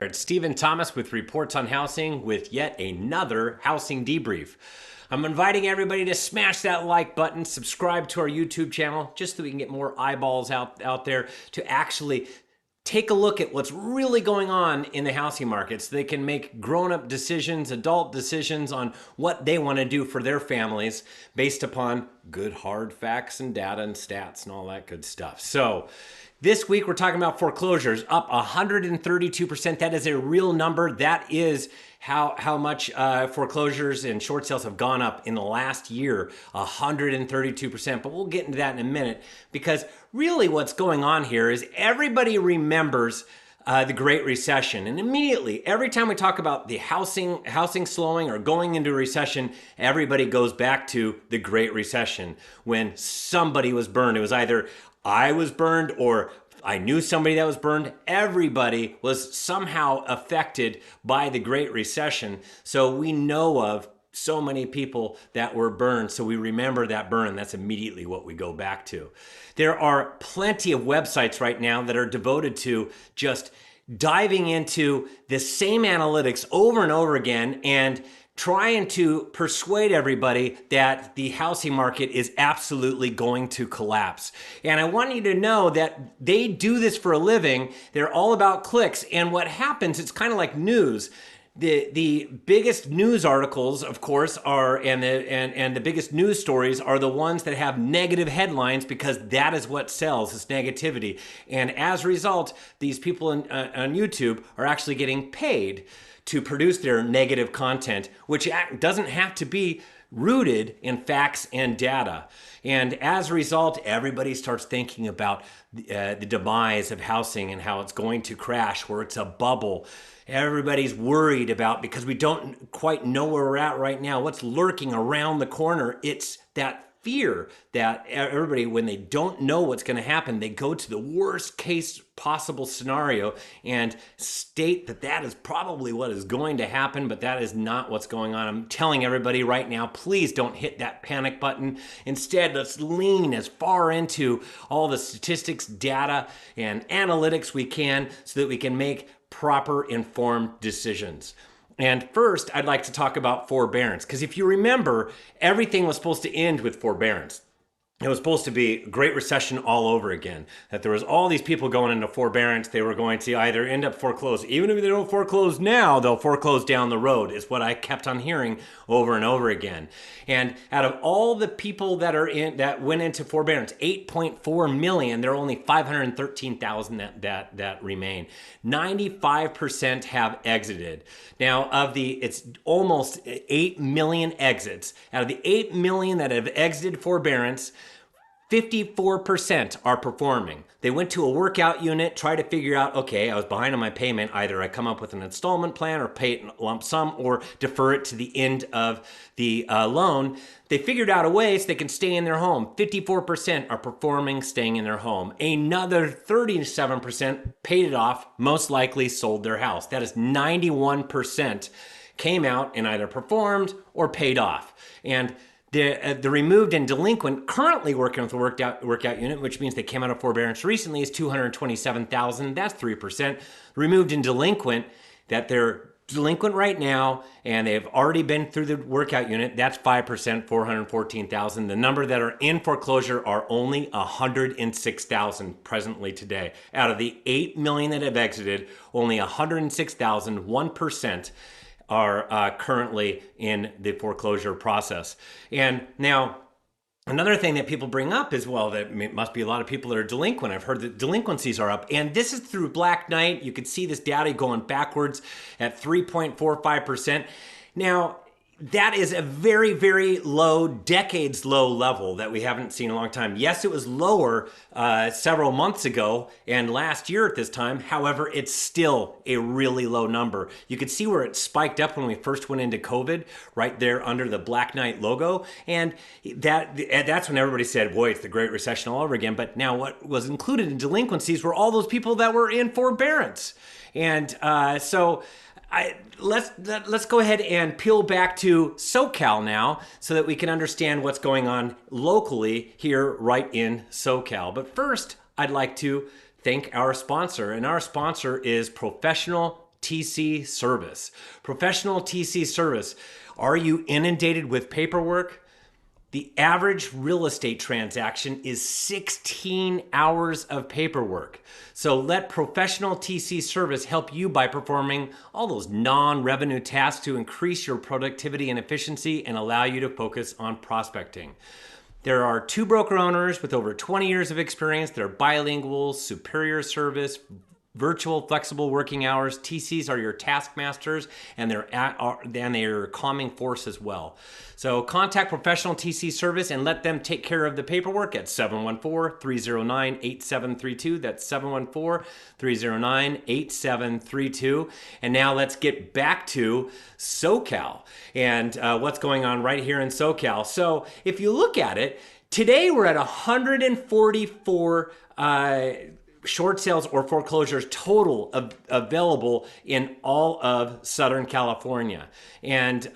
It's Stephen Thomas with Reports on Housing with yet another housing debrief. I'm inviting everybody to smash that like button, subscribe to our YouTube channel, just so we can get more eyeballs out there to actually take a look at what's really going on in the housing market so they can make grown-up decisions, adult decisions on what they want to do for their families based upon good hard facts and data and stats and all that good stuff. So this week we're talking about foreclosures up 132%. That is a real number. That is how much foreclosures and short sales have gone up in the last year, 132%. But we'll get into that in a minute, because really what's going on here is everybody remembers the Great Recession. And immediately, every time we talk about the housing slowing or going into a recession, everybody goes back to the Great Recession when somebody was burned. It was either I was burned or I knew somebody that was burned. Everybody was somehow affected by the Great Recession. So we know of so many people that were burned. So we remember that burn. That's immediately what we go back to. There are plenty of websites right now that are devoted to just diving into the same analytics over and over again and trying to persuade everybody that the housing market is absolutely going to collapse. And I want you to know that they do this for a living. They're all about clicks. And what happens, it's kind of like news. The biggest news articles, of course, are and the biggest news stories are the ones that have negative headlines, because that is what sells, is negativity. And as a result, these people on YouTube are actually getting paid to produce their negative content, which doesn't have to be rooted in facts and data. And as a result, everybody starts thinking about the demise of housing and how it's going to crash, where it's a bubble. Everybody's worried about, because we don't quite know where we're at right now, what's lurking around the corner. It's that fear that everybody, when they don't know what's going to happen, they go to the worst case possible scenario and state that that is probably what is going to happen, but that is not what's going on. I'm telling everybody right now, please don't hit that panic button. Instead, let's lean as far into all the statistics, data, and analytics we can so that we can make proper informed decisions. And first, I'd like to talk about forbearance, because if you remember, everything was supposed to end with forbearance. It was supposed to be Great Recession all over again, that there was all these people going into forbearance. They were going to either end up foreclosed. Even if they don't foreclose now, they'll foreclose down the road, is what I kept on hearing over and over again. And out of all the people that went into forbearance, 8.4 million, there are only 513,000 that remain. 95% have exited. Now, it's almost 8 million exits. Out of the 8 million that have exited forbearance, 54% are performing. They went to a workout unit, tried to figure out, okay, I was behind on my payment. Either I come up with an installment plan or pay it in lump sum or defer it to the end of the loan. They figured out a way so they can stay in their home. 54% are performing, staying in their home. Another 37% paid it off, most likely sold their house. That is 91% came out and either performed or paid off. And the removed and delinquent currently working with a workout unit, which means they came out of forbearance recently, is 227,000. That's 3%. Removed and delinquent, that they're delinquent right now and they've already been through the workout unit, that's 5%, 414,000. The number that are in foreclosure are only 106,000 presently today. Out of the 8 million that have exited, only 106,000, 1%, are currently in the foreclosure process. And now, another thing that people bring up is, well, that must be a lot of people that are delinquent. I've heard that delinquencies are up. And this is through Black Knight. You can see this data going backwards at 3.45%. Now, that is a very, very low, decades low level that we haven't seen in a long time. Yes, it was lower several months ago and last year at this time. However, it's still a really low number. You could see where it spiked up when we first went into COVID, right there under the Black Knight logo. And that's when everybody said, boy, it's the Great Recession all over again. But now what was included in delinquencies were all those people that were in forbearance. And let's go ahead and peel back to SoCal now so that we can understand what's going on locally here right in SoCal. But first, I'd like to thank our sponsor, and our sponsor is Professional TC service. Professional TC service. Are you inundated with paperwork? The average real estate transaction is 16 hours of paperwork. So let professional TC service help you by performing all those non-revenue tasks to increase your productivity and efficiency and allow you to focus on prospecting. There are 2 broker owners with over 20 years of experience. They're bilingual, superior service, virtual flexible working hours. TCs are your taskmasters, and they're a calming force as well. So contact professional TC service and let them take care of the paperwork at 714-309-8732. That's 714-309-8732. And now let's get back to SoCal and what's going on right here in SoCal. So if you look at it, today we're at 144 short sales or foreclosures total available in all of Southern California. And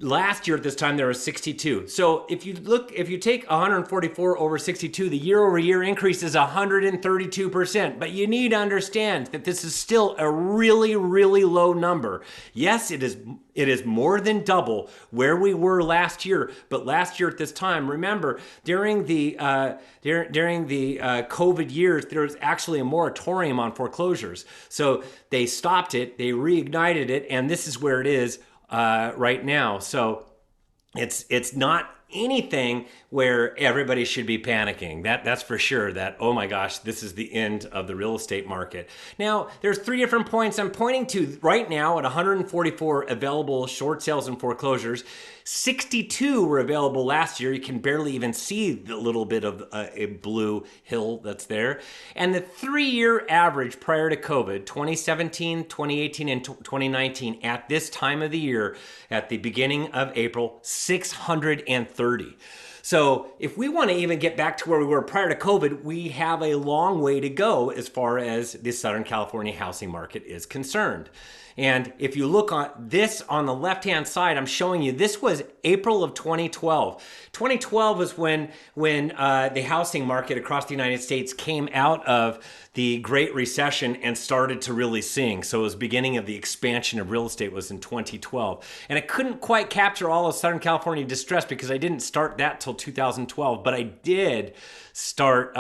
last year at this time, there were 62. So if you take 144 over 62, the year over year increase is 132%. But you need to understand that this is still a really, really low number. Yes, it is more than double where we were last year. But last year at this time, remember, during the COVID years, there was actually a moratorium on foreclosures. So they stopped it, they reignited it, and this is where it is right now. So it's not anything where everybody should be panicking. That's for sure, that, oh my gosh, this is the end of the real estate market. Now, there's 3 different points I'm pointing to right now at 144 available short sales and foreclosures. 62 were available last year. You can barely even see the little bit of a blue hill that's there. And the 3-year average prior to COVID, 2017, 2018, and 2019, at this time of the year, at the beginning of April, 630. So if we want to even get back to where we were prior to COVID, we have a long way to go as far as the Southern California housing market is concerned. And if you look on this on the left-hand side, I'm showing you, this was April of 2012. 2012 was when the housing market across the United States came out of the Great Recession and started to really sing. So it was beginning of the expansion of real estate was in 2012. And I couldn't quite capture all of Southern California distress because I didn't start that till 2012, but I did start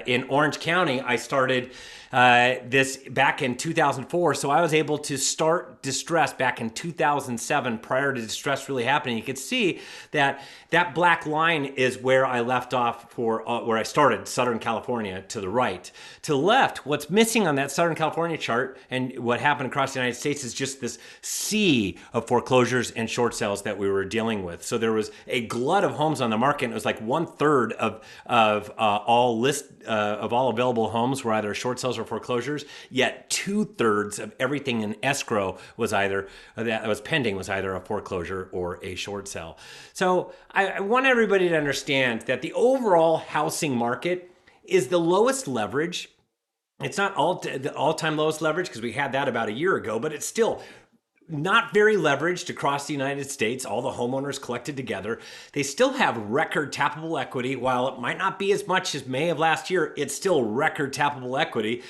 in Orange County. I started this back in 2004. So I was able to start distress back in 2007 prior to distress really happening. You could see that that black line is where I left off for where I started, Southern California to the right. To the left, what's missing on that Southern California chart and what happened across the United States is just this sea of foreclosures and short sales that we were dealing with. So there was a glut of homes on the market. And it was like 1/3 of all available homes were either short sales or foreclosures. Yet 2/3 of everything in escrow was either that was pending was either a foreclosure or a short sale. So I want everybody to understand that the overall housing market is the lowest leverage. It's not the all-time lowest leverage because we had that about a year ago, but it's still not very leveraged across the United States, all the homeowners collected together. They still have record tappable equity. While it might not be as much as May of last year, it's still record tappable equity.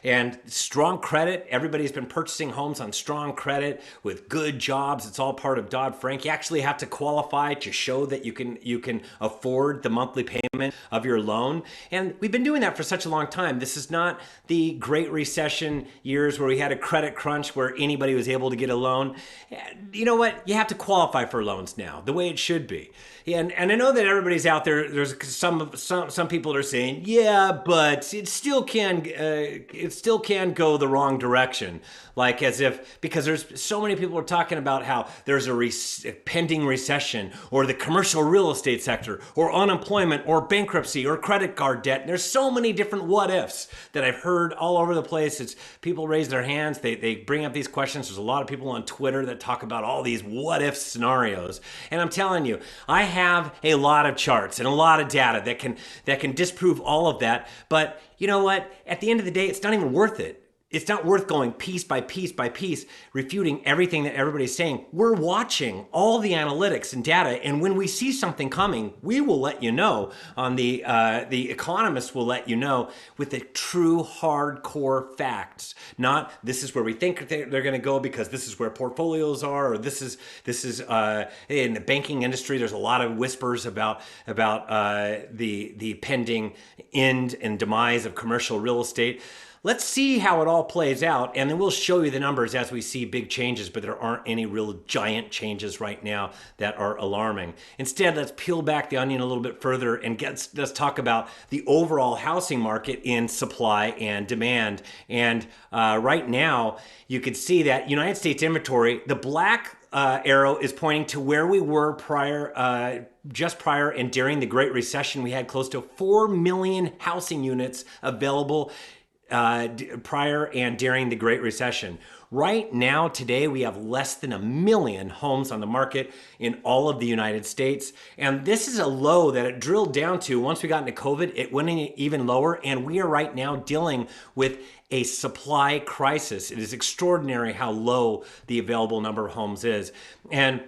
And strong credit, everybody's been purchasing homes on strong credit with good jobs. It's all part of Dodd-Frank. You actually have to qualify to show that you can afford the monthly payment of your loan. And we've been doing that for such a long time. This is not the Great Recession years where we had a credit crunch where anybody was able to get a loan. You know what? You have to qualify for loans now, the way it should be. And I know that everybody's out there. There's some people that are saying, yeah, but it still can go the wrong direction. Like as if, because there's so many people are talking about how there's a pending recession or the commercial real estate sector or unemployment or bankruptcy or credit card debt. And there's so many different what ifs that I've heard all over the place. It's people raise their hands. They bring up these questions. There's a lot of people on Twitter that talk about all these what if scenarios. And I'm telling you, I have a lot of charts and a lot of data that can disprove all of that. But you know what? At the end of the day, it's not even worth it. it's not worth going piece by piece by piece, refuting everything that everybody's saying. We're watching all the analytics and data, and when we see something coming, we will let you know. On the economists will let you know with the true hardcore facts. Not this is where we think they're going to go because this is where portfolios are, or this is in the banking industry. There's a lot of whispers about the pending end and demise of commercial real estate. Let's see how it all plays out, and then we'll show you the numbers as we see big changes, but there aren't any real giant changes right now that are alarming. Instead, let's peel back the onion a little bit further and let's talk about the overall housing market in supply and demand. And right now, you can see that United States inventory, the black arrow is pointing to where we were just prior and during the Great Recession. We had close to 4 million housing units available prior and during the Great Recession. Right now, today, we have less than 1 million homes on the market in all of the United States. And this is a low that it drilled down to. Once we got into COVID, it went even lower. And we are right now dealing with a supply crisis. It is extraordinary how low the available number of homes is. And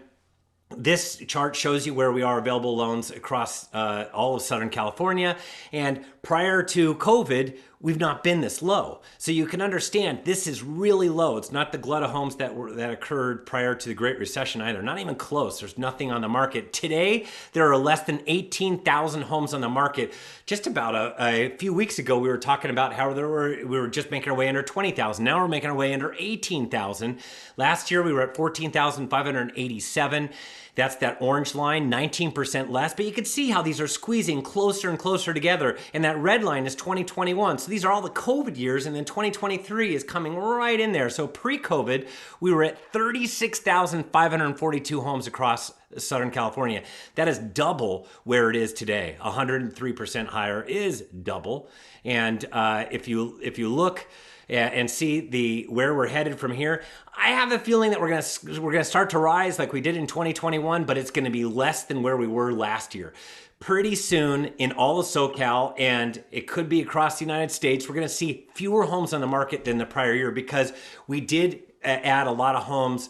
this chart shows you where we are available loans across all of Southern California. And prior to COVID, we've not been this low. So you can understand this is really low. It's not the glut of homes that occurred prior to the Great Recession either. Not even close. There's nothing on the market. Today, there are less than 18,000 homes on the market. Just about a few weeks ago, we were talking about how we were just making our way under 20,000. Now we're making our way under 18,000. Last year, we were at 14,587. That's that orange line, 19% less. But you can see how these are squeezing closer and closer together. And that red line is 2021. So these are all the COVID years. And then 2023 is coming right in there. So pre-COVID, we were at 36,542 homes across Southern California. That is double where it is today. 103% higher is double. And if you look and see where we're headed from here, I have a feeling that we're gonna start to rise like we did in 2021, but it's gonna be less than where we were last year. Pretty soon in all of SoCal, and it could be across the United States, we're gonna see fewer homes on the market than the prior year because we did add a lot of homes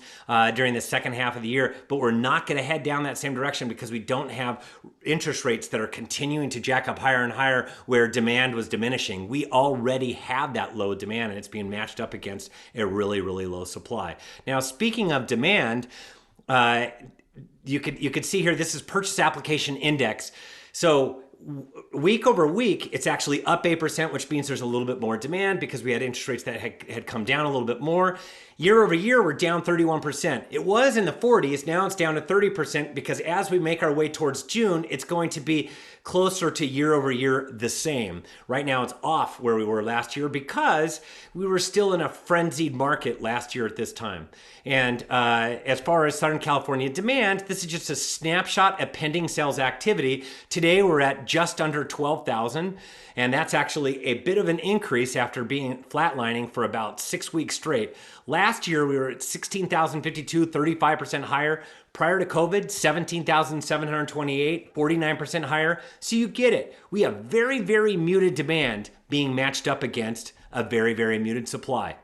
during the second half of the year, but we're not going to head down that same direction because we don't have interest rates that are continuing to jack up higher and higher where demand was diminishing. We already have that low demand, and it's being matched up against a really, really low supply. Now, speaking of demand, you could see here, this is purchase application index. So week over week, it's actually up 8%, which means there's a little bit more demand because we had interest rates that had come down a little bit more. Year over year, we're down 31%. It was in the 40s, now it's down to 30% because as we make our way towards June, it's going to be closer to year over year the same. Right now, it's off where we were last year because we were still in a frenzied market last year at this time. And as far as Southern California demand, this is just a snapshot of pending sales activity. Today, we're at just under 12,000, and that's actually a bit of an increase after being flatlining for about 6 weeks straight. Last year, we were at 16,052, 35% higher. Prior to COVID, 17,728, 49% higher. So you get it. We have very, very muted demand being matched up against a very, very muted supply.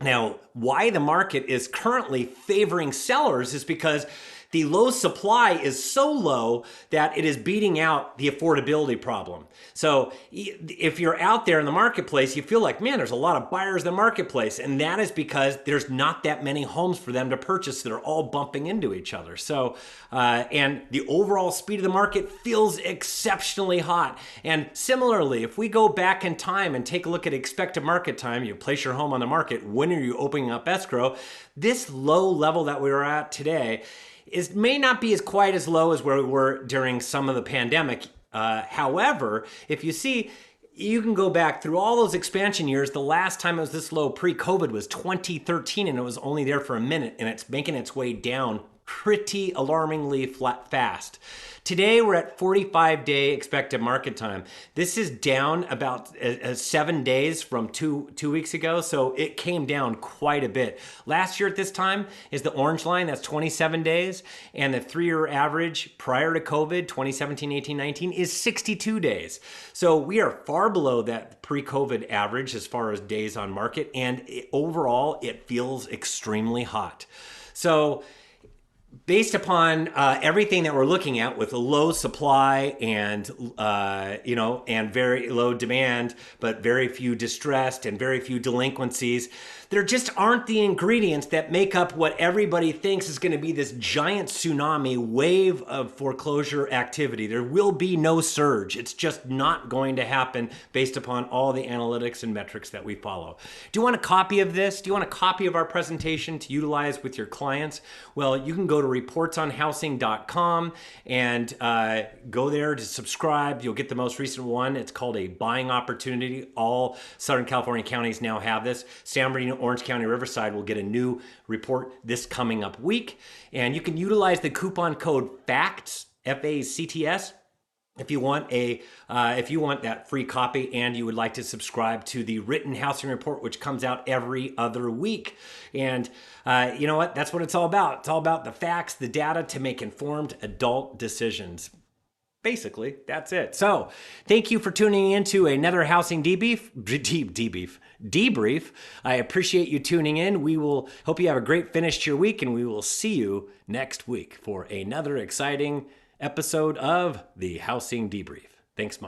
Now, why the market is currently favoring sellers is because the low supply is so low that it is beating out the affordability problem. So if you're out there in the marketplace, you feel like, man, there's a lot of buyers in the marketplace. And that is because there's not that many homes for them to purchase that are all bumping into each other. So, and the overall speed of the market feels exceptionally hot. And similarly, if we go back in time and take a look at expected market time, you place your home on the market, when are you opening up escrow? This low level that we are at today may not be as quite as low as where we were during some of the pandemic. However, if you see, you can go back through all those expansion years. The last time it was this low pre-COVID was 2013, and it was only there for a minute, and it's making its way down pretty alarmingly fast. Today, we're at 45-day expected market time. This is down about 7 days from two weeks ago, so it came down quite a bit. Last year at this time is the orange line, that's 27 days, and the 3-year average prior to COVID, 2017, 18, 19, is 62 days. So we are far below that pre-COVID average as far as days on market, and overall, it feels extremely hot. So based upon everything that we're looking at with a low supply and and very low demand, but very few distressed and very few delinquencies, there just aren't the ingredients that make up what everybody thinks is going to be this giant tsunami wave of foreclosure activity. There will be no surge. It's just not going to happen based upon all the analytics and metrics that we follow. Do you want a copy of this? Do you want a copy of our presentation to utilize with your clients? Well, you can go to reportsonhousing.com and go there to subscribe. You'll get the most recent one. It's called a buying opportunity. All Southern California counties now have this. San Bernardino, Orange County, Riverside will get a new report this coming up week. And you can utilize the coupon code FACTS, FACTS, if you want that free copy and you would like to subscribe to the written housing report, which comes out every other week. And you know what? That's what it's all about. It's all about the facts, the data to make informed adult decisions. Basically, that's it. So thank you for tuning in to another housing debrief. I appreciate you tuning in. We will hope you have a great finish to your week, and we will see you next week for another exciting episode of the Housing Debrief. Thanks much.